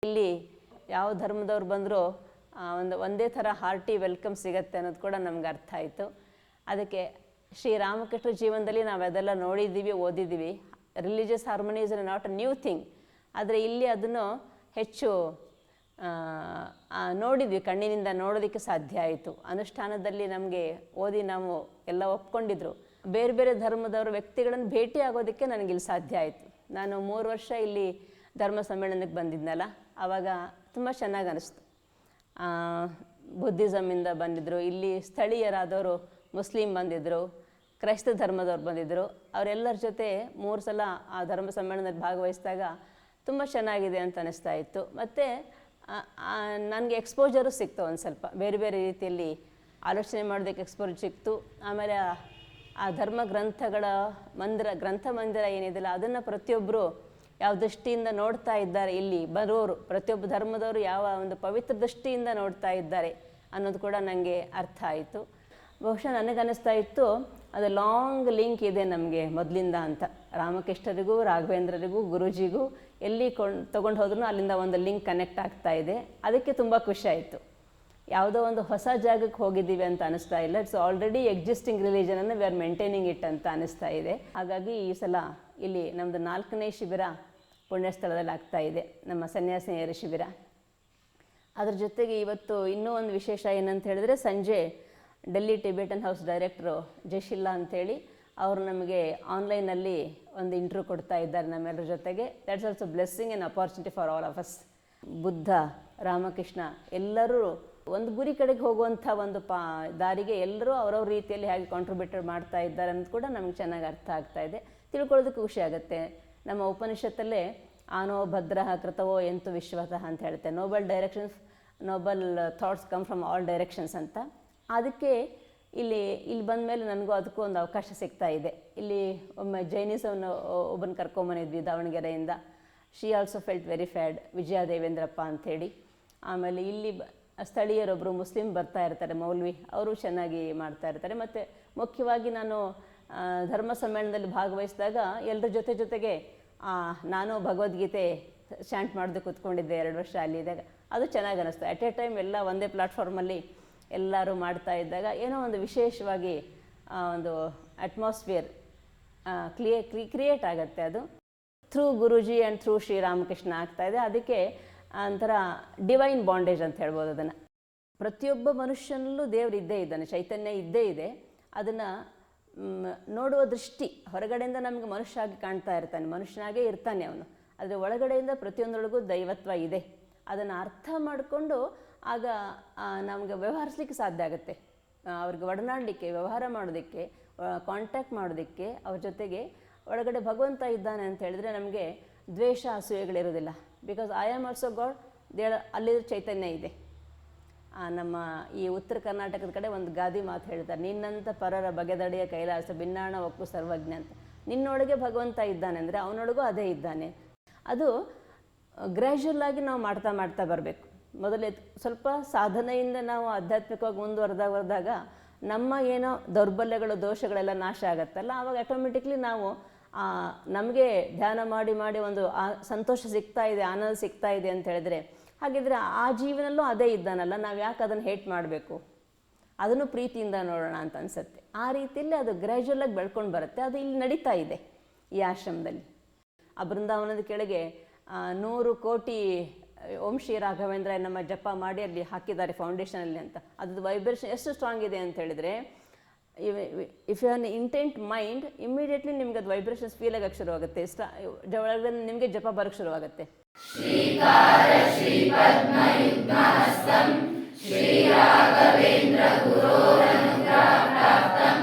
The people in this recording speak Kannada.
ಇಲ್ಲಿ ಯಾವ ಧರ್ಮದವ್ರು ಬಂದರೂ ಒಂದೇ ಥರ ಹಾರ್ಟಿ ವೆಲ್ಕಮ್ ಸಿಗತ್ತೆ ಅನ್ನೋದು ಕೂಡ ನಮ್ಗೆ ಅರ್ಥ ಆಯಿತು. ಅದಕ್ಕೆ ಶ್ರೀರಾಮಕೃಷ್ಣ ಜೀವನದಲ್ಲಿ ನಾವು ಅದೆಲ್ಲ ನೋಡಿದ್ದೀವಿ, ಓದಿದ್ದೀವಿ. Religious harmony is not a new thing. ಆದರೆ ಇಲ್ಲಿ ಅದನ್ನು ಹೆಚ್ಚು ನೋಡಿದ್ವಿ, ಕಣ್ಣಿನಿಂದ ನೋಡೋದಕ್ಕೆ ಸಾಧ್ಯ ಆಯಿತು. ಅನುಷ್ಠಾನದಲ್ಲಿ ನಮಗೆ ಓದಿ ನಾವು ಎಲ್ಲ ಒಪ್ಕೊಂಡಿದ್ರು. ಬೇರೆ ಬೇರೆ ಧರ್ಮದವರು ವ್ಯಕ್ತಿಗಳನ್ನು ಭೇಟಿ ಆಗೋದಕ್ಕೆ ನನಗಿಲ್ಲಿ ಸಾಧ್ಯ ಆಯಿತು. ನಾನು 3 ವರ್ಷ ಇಲ್ಲಿ ಧರ್ಮ ಸಮ್ಮೇಳನಕ್ಕೆ ಬಂದಿದ್ನಲ್ಲ, ಆವಾಗ ತುಂಬ ಚೆನ್ನಾಗಿ ಅನ್ನಿಸ್ತು. ಬುದ್ಧಿಸಮ್ಮಿಂದ ಬಂದಿದ್ದರು, ಇಲ್ಲಿ ಸ್ಥಳೀಯರಾದವರು ಮುಸ್ಲಿಂ ಬಂದಿದ್ದರು, ಕ್ರೈಸ್ತ ಧರ್ಮದವ್ರು ಬಂದಿದ್ದರು. ಅವರೆಲ್ಲರ ಜೊತೆ 3 ಸಲ ಆ ಧರ್ಮ ಸಮ್ಮೇಳನದಲ್ಲಿ ಭಾಗವಹಿಸಿದಾಗ ತುಂಬ ಚೆನ್ನಾಗಿದೆ ಅಂತ ಅನ್ನಿಸ್ತಾ ಇತ್ತು. ಮತ್ತು ನನಗೆ ಎಕ್ಸ್ಪೋಜರು ಸಿಕ್ತು, ಒಂದು ಸ್ವಲ್ಪ ಬೇರೆ ಬೇರೆ ರೀತಿಯಲ್ಲಿ ಆಲೋಚನೆ ಮಾಡೋದಕ್ಕೆ ಎಕ್ಸ್ಪೋಜರ್ ಸಿಕ್ತು. ಆಮೇಲೆ ಆ ಧರ್ಮ ಗ್ರಂಥಗಳ ಗ್ರಂಥ ಮಂದಿರ ಏನಿದೆಯಲ್ಲ, ಅದನ್ನು ಪ್ರತಿಯೊಬ್ಬರು ಯಾವ ದೃಷ್ಟಿಯಿಂದ ನೋಡ್ತಾ ಇದ್ದಾರೆ, ಇಲ್ಲಿ ಬರೋರು ಪ್ರತಿಯೊಬ್ಬ ಧರ್ಮದವರು ಯಾವ ಒಂದು ಪವಿತ್ರ ದೃಷ್ಟಿಯಿಂದ ನೋಡ್ತಾ ಇದ್ದಾರೆ ಅನ್ನೋದು ಕೂಡ ನನಗೆ ಅರ್ಥ ಆಯಿತು. ಬಹುಶಃ ನನಗನ್ನಿಸ್ತಾ ಇತ್ತು ಅದು ಲಾಂಗ್ ಲಿಂಕ್ ಇದೆ ನಮಗೆ ಮೊದಲಿಂದ ಅಂತ. ರಾಮಕೃಷ್ಣರಿಗೂ ರಾಘವೇಂದ್ರರಿಗೂ ಗುರೂಜಿಗೂ ಎಲ್ಲಿ ತೊಗೊಂಡು ಹೋದ್ರೂ ಅಲ್ಲಿಂದ ಒಂದು ಲಿಂಕ್ ಕನೆಕ್ಟ್ ಆಗ್ತಾ ಇದೆ. ಅದಕ್ಕೆ ತುಂಬ ಖುಷಿ ಆಯಿತು. ಯಾವುದೋ ಒಂದು ಹೊಸ ಜಾಗಕ್ಕೆ ಹೋಗಿದ್ದೀವಿ ಅಂತ ಅನಿಸ್ತಾ ಇಲ್ಲ. ಇಟ್ಸ್ ಆಲ್ರೆಡಿ ಎಕ್ಸಿಸ್ಟಿಂಗ್ ರಿಲಿಜನನ್ನು ವಿ ಆರ್ ಮೇಂಟೈನಿಂಗ್ ಇಟ್ ಅಂತ ಅನಿಸ್ತಾ ಇದೆ. ಹಾಗಾಗಿ ಈ ಸಲ ಇಲ್ಲಿ ನಮ್ಮದು 4ನೇ ಶಿಬಿರ ಪುಣ್ಯಸ್ಥಳದಲ್ಲಿ ಆಗ್ತಾ ಇದೆ, ನಮ್ಮ ಸನ್ಯಾಸಿನಿಯರ ಶಿಬಿರ. ಅದ್ರ ಜೊತೆಗೆ ಇವತ್ತು ಇನ್ನೂ ಒಂದು ವಿಶೇಷ ಏನಂತ ಹೇಳಿದ್ರೆ, ಸಂಜೆ ಡೆಲ್ಲಿ ಟಿಬೆಟನ್ ಹೌಸ್ ಡೈರೆಕ್ಟ್ರು ಜಶಿಲ್ಲಾ ಅಂಥೇಳಿ ಅವರು ನಮಗೆ ಆನ್ಲೈನಲ್ಲಿ ಒಂದು ಇಂಟರ್ವ್ಯೂ ಕೊಡ್ತಾ ಇದ್ದಾರೆ ನಮ್ಮೆಲ್ಲರ ಜೊತೆಗೆ. That's also blessing and opportunity for all of us. Buddha, Ramakrishna ಎಲ್ಲರೂ ಒಂದು ಗುರಿ ಕಡೆಗೆ ಹೋಗುವಂಥ ಒಂದು ದಾರಿಗೆ ಎಲ್ಲರೂ ಅವರವ್ರ ರೀತಿಯಲ್ಲಿ ಹೇಗೆ ಕಾಂಟ್ರಿಬ್ಯೂಟರ್ ಮಾಡ್ತಾ ಇದ್ದಾರೆ ಅನ್ನೋದು ಕೂಡ ನಮ್ಗೆ ಚೆನ್ನಾಗಿ ಅರ್ಥ ಆಗ್ತಾ ಇದೆ. ತಿಳ್ಕೊಳ್ಳೋದಕ್ಕೆ ಖುಷಿ ಆಗುತ್ತೆ. ನಮ್ಮ ಉಪನಿಷತ್ತಲ್ಲೇ ಆನೋ ಭದ್ರ ಕೃತವೋ ಎಂತು ವಿಶ್ವತಃ ಅಂತ ಹೇಳುತ್ತೆ. Nobel thoughts come from all directions ಅಂತ. ಅದಕ್ಕೆ ಇಲ್ಲಿ ಬಂದ ಮೇಲೆ ನನಗೂ ಅದಕ್ಕೂ ಒಂದು ಅವಕಾಶ ಸಿಗ್ತಾ ಇದೆ. ಇಲ್ಲಿ ಒಮ್ಮೆ ಜೈನಿಸವನ್ನು ಒಬ್ಬನ ಕರ್ಕೊಂಬಂದಿದ್ವಿ ದಾವಣಗೆರೆಯಿಂದ. ಶಿ ಆಲ್ಸೋ ಫೆಲ್ಟ್ ವೆರಿ ಫ್ಯಾಡ್, ವಿಜಯ ದೇವೇಂದ್ರಪ್ಪ ಅಂಥೇಳಿ. ಆಮೇಲೆ ಇಲ್ಲಿ ಸ್ಥಳೀಯರೊಬ್ಬರು ಮುಸ್ಲಿಂ ಬರ್ತಾ ಇರ್ತಾರೆ, ಮೌಲ್ವಿ, ಅವರು ಚೆನ್ನಾಗಿ ಮಾಡ್ತಾ ಇರ್ತಾರೆ. ಮತ್ತು ಮುಖ್ಯವಾಗಿ ನಾನು ಧರ್ಮ ಸಮ್ಮೇಳನದಲ್ಲಿ ಭಾಗವಹಿಸಿದಾಗ ಎಲ್ಲರ ಜೊತೆಗೆ ನಾನು ಭಗವದ್ಗೀತೆ ಚಾಂಟ್ ಮಾಡೋದು ಕೂತ್ಕೊಂಡಿದ್ದೆ 2 ವರ್ಷ ಅಲ್ಲಿದ್ದಾಗ. ಅದು ಚೆನ್ನಾಗಿ ಅನ್ನಿಸ್ತು. ಅಟ್ ಎ ಟೈಮ್ ಎಲ್ಲ ಒಂದೇ ಪ್ಲ್ಯಾಟ್ಫಾರ್ಮಲ್ಲಿ ಎಲ್ಲರೂ ಮಾಡ್ತಾ ಇದ್ದಾಗ ಏನೋ ಒಂದು ವಿಶೇಷವಾಗಿ ಒಂದು ಅಟ್ಮಾಸ್ಫಿಯರ್ ಕ್ರಿಯೇಟ್ ಆಗುತ್ತೆ. ಅದು through Guruji and through Sri Ramakrishna ಆಗ್ತಾಯಿದೆ. ಅದಕ್ಕೆ ಒಂಥರ ಡಿವೈನ್ ಬಾಂಡೇಜ್ ಅಂತ ಹೇಳ್ಬೋದು. ಅದನ್ನು ಪ್ರತಿಯೊಬ್ಬ ಮನುಷ್ಯನಲ್ಲೂ ದೇವರು ಇದ್ದೇ ಇದ್ದಾನೆ, ಚೈತನ್ಯ ಇದ್ದೇ ಇದೆ. ಅದನ್ನು ನೋಡುವ ದೃಷ್ಟಿ ಹೊರಗಡೆಯಿಂದ ನಮಗೆ ಮನುಷ್ಯ ಆಗಿ ಕಾಣ್ತಾ ಇರ್ತಾನೆ, ಮನುಷ್ಯನಾಗೇ ಇರ್ತಾನೆ ಅವನು. ಆದರೆ ಒಳಗಡೆಯಿಂದ ಪ್ರತಿಯೊಂದರೊಳಗೂ ದೈವತ್ವ ಇದೆ. ಅದನ್ನು ಅರ್ಥ ಮಾಡಿಕೊಂಡು ಆಗ ನಮಗೆ ವ್ಯವಹರಿಸಲಿಕ್ಕೆ ಸಾಧ್ಯ ಆಗುತ್ತೆ. ಅವ್ರಿಗೆ ಒಡನಾಡಲಿಕ್ಕೆ, ವ್ಯವಹಾರ ಮಾಡೋದಕ್ಕೆ, ಕಾಂಟ್ಯಾಕ್ಟ್ ಮಾಡೋದಕ್ಕೆ, ಅವ್ರ ಜೊತೆಗೆ ಒಳಗಡೆ ಭಗವಂತ ಇದ್ದಾನೆ ಅಂತ ಹೇಳಿದ್ರೆ ನಮಗೆ ದ್ವೇಷ ಅಸೂಯೆಗಳಿರೋದಿಲ್ಲ. Because I am also God, ಅಲ್ಲಿರೋ ಚೈತನ್ಯ ಇದೆ. ನಮ್ಮ ಈ ಉತ್ತರ ಕರ್ನಾಟಕದ ಕಡೆ ಒಂದು ಗಾದಿ ಮಾತು ಹೇಳ್ತಾರೆ, ನಿನ್ನಂಥ ಪರರ ಬಗೆದಡೆಯ ಕೈಲಾಸ ಭಿನ್ನಾಣ ಒಕ್ಕು ಸರ್ವಜ್ಞ ಅಂತ. ನಿನ್ನೊಳಗೆ ಭಗವಂತ ಇದ್ದಾನೆ ಅಂದರೆ ಅವನೊಳಗೂ ಅದೇ ಇದ್ದಾನೆ. ಅದು ಗ್ರ್ಯಾಜುವಲ್ ಆಗಿ ನಾವು ಮಾಡ್ತಾ ಬರಬೇಕು. ಮೊದಲೇ ಸ್ವಲ್ಪ ಸಾಧನೆಯಿಂದ ನಾವು ಆಧ್ಯಾತ್ಮಿಕವಾಗಿ ಮುಂದುವರೆದಾಗ ನಮ್ಮ ಏನೋ ದೌರ್ಬಲ್ಯಗಳು, ದೋಷಗಳೆಲ್ಲ ನಾಶ ಆಗುತ್ತಲ್ಲ, ಆವಾಗ ಆಟೋಮೆಟಿಕ್ಲಿ ನಾವು ನಮಗೆ ಧ್ಯಾನ ಮಾಡಿ ಒಂದು ಸಂತೋಷ ಸಿಗ್ತಾ ಇದೆ, ಆನಂದ ಸಿಗ್ತಾ ಇದೆ ಅಂತ ಹೇಳಿದ್ರೆ, ಹಾಗಿದ್ರೆ ಆ ಜೀವನಲ್ಲೂ ಅದೇ ಇದ್ದಾನಲ್ಲ, ನಾವು ಯಾಕೆ ಅದನ್ನು ಹೇಟ್ ಮಾಡಬೇಕು, ಅದನ್ನು ಪ್ರೀತಿಯಿಂದ ನೋಡೋಣ ಅಂತ ಅನಿಸುತ್ತೆ. ಆ ರೀತಿಯಲ್ಲಿ ಅದು ಗ್ರ್ಯಾಜುವಲಾಗಿ ಬೆಳ್ಕೊಂಡು ಬರುತ್ತೆ. ಅದು ಇಲ್ಲಿ ನಡೀತಾ ಇದೆ ಈ ಆಶ್ರಮದಲ್ಲಿ. ಆ ಬೃಂದಾವನದ ಕೆಳಗೆ 100 ಕೋಟಿ ಓಂ ಶ್ರೀ ರಾಘವೇಂದ್ರ ನಮ್ಮ ಜಪ ಮಾಡಿ ಅಲ್ಲಿ ಹಾಕಿದ್ದಾರೆ ಫೌಂಡೇಶನಲ್ಲಿ ಅಂತ. ಅದ್ರದ್ದು ವೈಬ್ರೇಷನ್ ಎಷ್ಟು ಸ್ಟ್ರಾಂಗ್ ಇದೆ ಅಂತ ಹೇಳಿದರೆ, if you on intent mind, immediately ನಿಮ್ಗೆ ಅದು ವೈಬ್ರೇಷನ್ಸ್ ಫೀಲ್ ಆಗಕ್ಕೆ ಶುರುವಾಗುತ್ತೆ. ಒಳಗಡೆ ನಿಮಗೆ ಜಪ ಬರೋಕ್ಕೆ ಶುರುವಾಗುತ್ತೆ. ಶ್ರೀಕಾರ ಶ್ರೀ ಪದ್ಮಯುಗ್ಮಹಸ್ತಂ ಶ್ರೀ ರಾಘವೇಂದ್ರ ಗುರೋರನುಗ್ರಹ ಪ್ರಾಪ್ತಂ